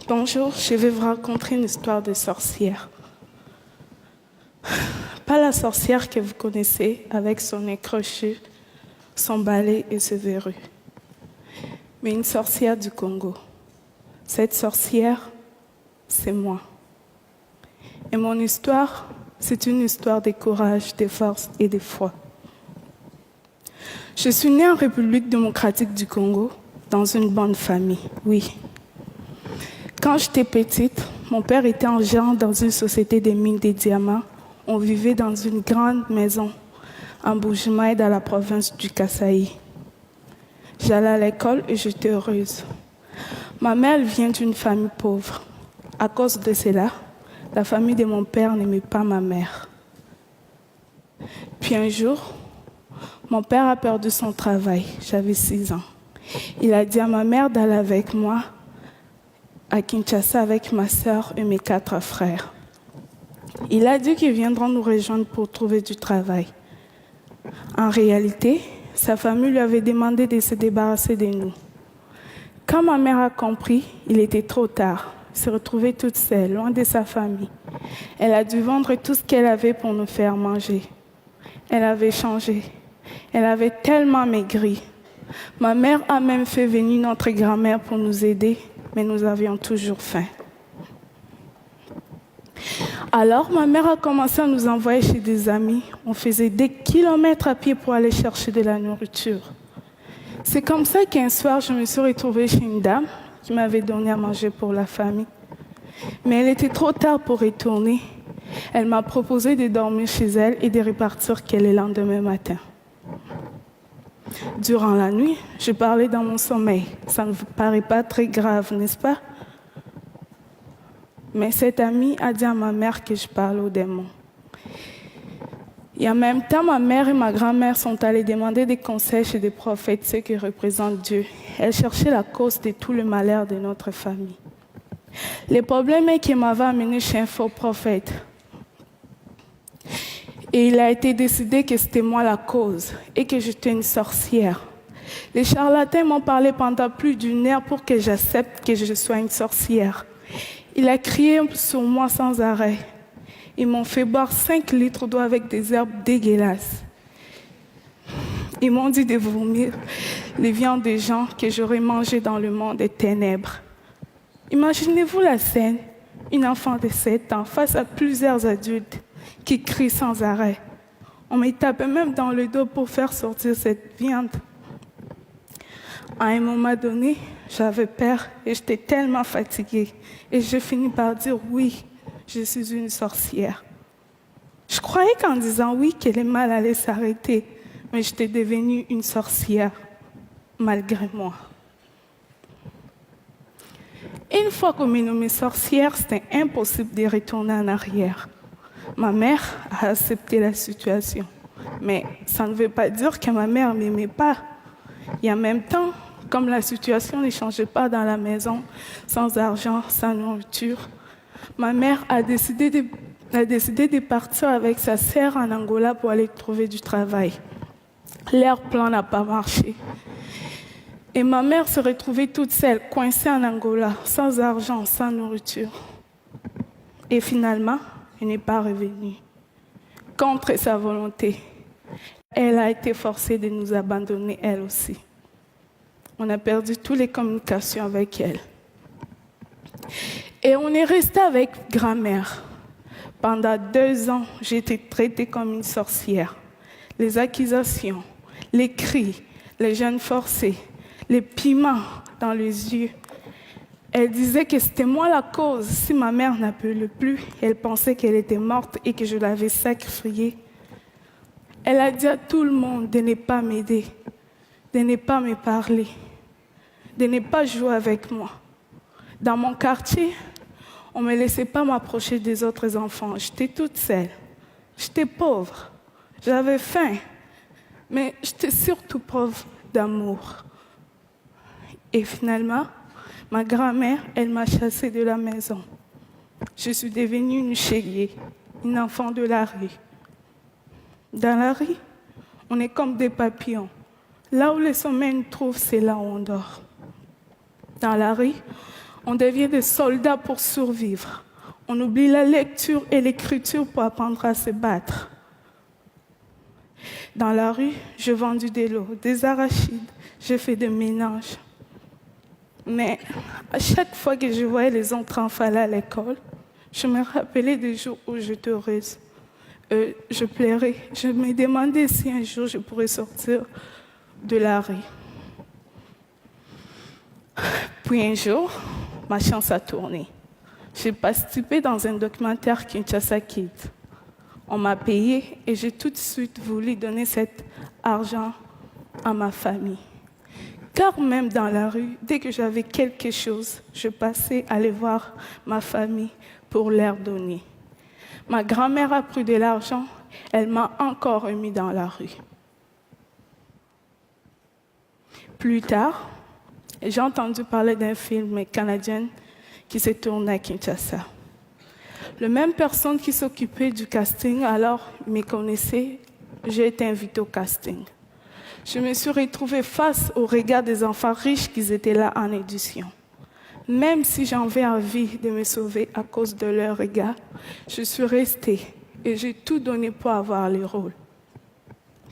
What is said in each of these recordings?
Bonjour, je vais vous raconter une histoire de sorcière. Pas la sorcière que vous connaissez avec son nez crochu, son balai et ses verrues, mais une sorcière du Congo. Cette sorcière, c'est moi. Et mon histoire, c'est une histoire de courage, de force et de foi. Je suis née en République démocratique du Congo, dans une bonne famille, oui. Quand j'étais petite, mon père était en gérant dans une société de mines de diamants. On vivait dans une grande maison en Bujimaï, dans la province du Kasaï. J'allais à l'école et j'étais heureuse. Ma mère vient d'une famille pauvre. À cause de cela, la famille de mon père n'aimait pas ma mère. Puis un jour, mon père a perdu son travail. J'avais 6 ans. Il a dit à ma mère d'aller avec moi à Kinshasa avec ma sœur et mes 4 frères. Il a dit qu'ils viendront nous rejoindre pour trouver du travail. En réalité, sa famille lui avait demandé de se débarrasser de nous. Quand ma mère a compris, il était trop tard. Elle se retrouvait toute seule, loin de sa famille. Elle a dû vendre tout ce qu'elle avait pour nous faire manger. Elle avait changé. Elle avait tellement maigri. Ma mère a même fait venir notre grand-mère pour nous aider, mais nous avions toujours faim. Alors, ma mère a commencé à nous envoyer chez des amis. On faisait des kilomètres à pied pour aller chercher de la nourriture. C'est comme ça qu'un soir, je me suis retrouvée chez une dame qui m'avait donné à manger pour la famille. Mais elle était trop tard pour retourner. Elle m'a proposé de dormir chez elle et de repartir le lendemain matin. Durant la nuit, je parlais dans mon sommeil. Ça ne vous paraît pas très grave, n'est-ce pas? Mais cette amie a dit à ma mère que je parle aux démons. Et en même temps, ma mère et ma grand-mère sont allées demander des conseils chez des prophètes, ceux qui représentent Dieu. Elles cherchaient la cause de tout le malheur de notre famille. Le problème est qu'elle m'avait amené chez un faux prophète. Et il a été décidé que c'était moi la cause et que j'étais une sorcière. Les charlatans m'ont parlé pendant plus d'1 heure pour que j'accepte que je sois une sorcière. Il a crié sur moi sans arrêt. Ils m'ont fait boire 5 litres d'eau avec des herbes dégueulasses. Ils m'ont dit de vomir les viandes des gens que j'aurais mangées dans le monde des ténèbres. Imaginez-vous la scène, une enfant de 7 ans face à plusieurs adultes qui crient sans arrêt. On me tapait même dans le dos pour faire sortir cette viande. À un moment donné, j'avais peur et j'étais tellement fatiguée. Et j'ai fini par dire oui, je suis une sorcière. Je croyais qu'en disant oui, que le mal allait s'arrêter. Mais j'étais devenue une sorcière, malgré moi. Une fois qu'on m'est nommée sorcière, c'était impossible de retourner en arrière. Ma mère a accepté la situation. Mais ça ne veut pas dire que ma mère ne m'aimait pas. Et en même temps, comme la situation ne changeait pas dans la maison, sans argent, sans nourriture, ma mère a décidé de partir avec sa sœur en Angola pour aller trouver du travail. Leur plan n'a pas marché. Et ma mère se retrouvait toute seule, coincée en Angola, sans argent, sans nourriture. Et finalement, elle n'est pas revenue. Contre sa volonté, elle a été forcée de nous abandonner, elle aussi. On a perdu toutes les communications avec elle. Et on est resté avec grand-mère. Pendant 2 ans, j'ai été traitée comme une sorcière. Les accusations, les cris, les jeûnes forcés, les piments dans les yeux. Elle disait que c'était moi la cause. Si ma mère n'appelait plus, elle pensait qu'elle était morte et que je l'avais sacrifiée. Elle a dit à tout le monde de ne pas m'aider, de ne pas me parler, de ne pas jouer avec moi. Dans mon quartier, on ne me laissait pas m'approcher des autres enfants. J'étais toute seule. J'étais pauvre. J'avais faim. Mais j'étais surtout pauvre d'amour. Et finalement, ma grand-mère, elle m'a chassée de la maison. Je suis devenue une chélier, une enfant de la rue. Dans la rue, on est comme des papillons. Là où le sommeil nous trouve, c'est là où on dort. Dans la rue, On devient des soldats pour survivre. On oublie la lecture et l'écriture pour apprendre à se battre. Dans la rue, j'ai vendu des lots, des arachides, j'ai fait des ménages. Mais à chaque fois que je voyais les autres enfants aller à l'école, je me rappelais des jours où j'étais heureuse. Je pleurais. Je me demandais si un jour je pourrais sortir de la rue. Puis un jour, ma chance a tourné. J'ai participé dans un documentaire Kinshasa Kids. On m'a payé et j'ai tout de suite voulu donner cet argent à ma famille. Car même dans la rue, dès que j'avais quelque chose, je passais aller voir ma famille pour leur donner. Ma grand-mère a pris de l'argent, elle m'a encore remis dans la rue. Plus tard, j'ai entendu parler d'un film canadien qui s'est tourné à Kinshasa. La même personne qui s'occupait du casting alors me connaissait, j'ai été invitée au casting. Je me suis retrouvée face au regard des enfants riches qui étaient là en édition. Même si j'avais envie de me sauver à cause de leur regard, je suis restée et j'ai tout donné pour avoir le rôle.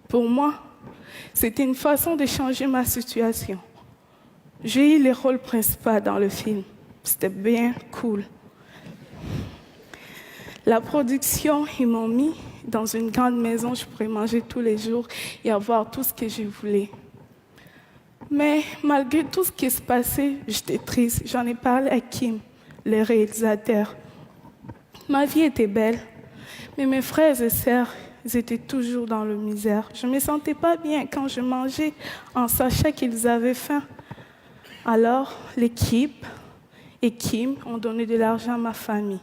Pour moi, c'était une façon de changer ma situation. J'ai eu le rôle principal dans le film. C'était bien cool. La production, ils m'ont mis dans une grande maison, je pourrais manger tous les jours et avoir tout ce que je voulais. Mais malgré tout ce qui se passait, j'étais triste. J'en ai parlé à Kim, le réalisateur. Ma vie était belle, mais mes frères et sœurs, ils étaient toujours dans la misère. Je ne me sentais pas bien quand je mangeais en sachant qu'ils avaient faim. Alors, l'équipe et Kim ont donné de l'argent à ma famille.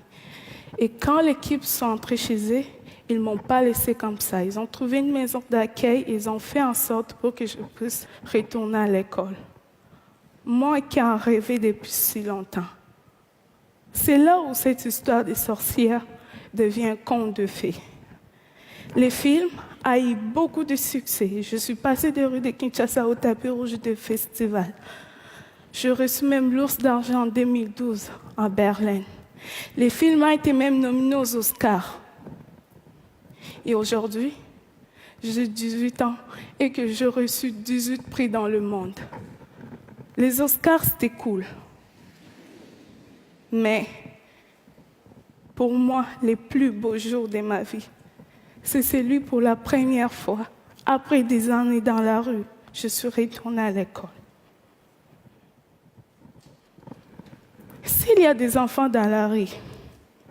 Et quand l'équipe sont entrés chez eux, ils ne m'ont pas laissé comme ça. Ils ont trouvé une maison d'accueil et ils ont fait en sorte pour que je puisse retourner à l'école. Moi qui en rêvais depuis si longtemps. C'est là où cette histoire des sorcières devient un conte de fées. Le film a eu beaucoup de succès. Je suis passée des rues de Kinshasa au tapis rouge des festivals. J'ai reçu même l'Ours d'argent en 2012 à Berlin. Le film a été même nominé aux Oscars. Et aujourd'hui, j'ai 18 ans et que j'ai reçu 18 prix dans le monde. Les Oscars, c'était cool. Mais pour moi, les plus beaux jours de ma vie, c'est celui pour la première fois, après des années dans la rue, je suis retournée à l'école. S'il y a des enfants dans la rue,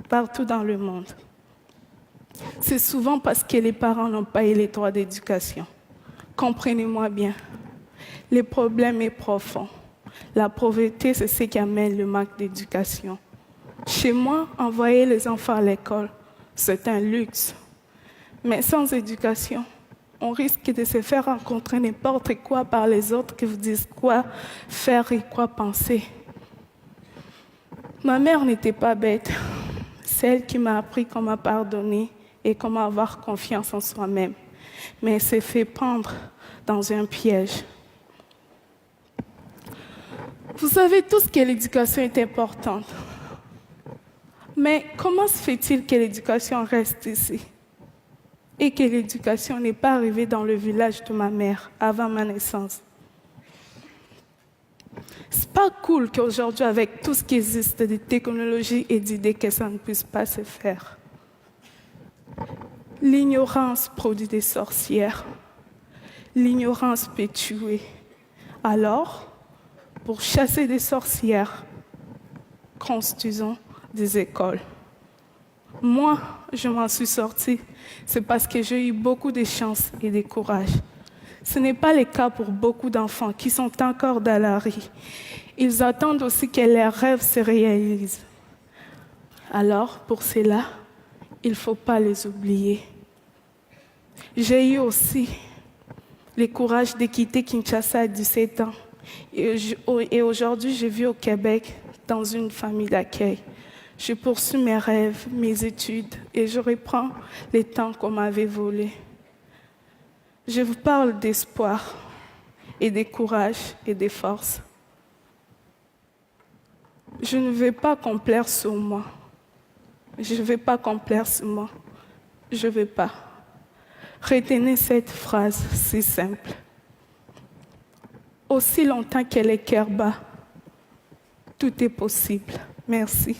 partout dans le monde, c'est souvent parce que les parents n'ont pas eu les droits d'éducation. Comprenez-moi bien, le problème est profond. La pauvreté, c'est ce qui amène le manque d'éducation. Chez moi, envoyer les enfants à l'école, c'est un luxe. Mais sans éducation, on risque de se faire rencontrer n'importe quoi par les autres qui vous disent quoi faire et quoi penser. Ma mère n'était pas bête. C'est elle qui m'a appris comment pardonner et comment avoir confiance en soi-même. Mais elle s'est fait prendre dans un piège. Vous savez tous que l'éducation est importante. Mais comment se fait-il que l'éducation reste ici et que l'éducation n'est pas arrivée dans le village de ma mère avant ma naissance? C'est pas cool qu'aujourd'hui, avec tout ce qui existe de technologies et d'idées, que ça ne puisse pas se faire. L'ignorance produit des sorcières. L'ignorance peut tuer. Alors, pour chasser des sorcières, construisons des écoles. Moi, je m'en suis sortie. C'est parce que j'ai eu beaucoup de chance et de courage. Ce n'est pas le cas pour beaucoup d'enfants qui sont encore dans la rue. Ils attendent aussi que leurs rêves se réalisent. Alors, pour cela, il ne faut pas les oublier. J'ai eu aussi le courage de quitter Kinshasa à 17 ans. Et aujourd'hui, je vis au Québec dans une famille d'accueil. Je poursuis mes rêves, mes études et je reprends les temps qu'on m'avait volés. Je vous parle d'espoir et de courage et de force. Je ne vais pas complaire sur moi. Je ne vais pas complaire sur moi. Je ne vais pas. Retenez cette phrase si simple. Aussi longtemps qu'elle est cœur bas, tout est possible. Merci.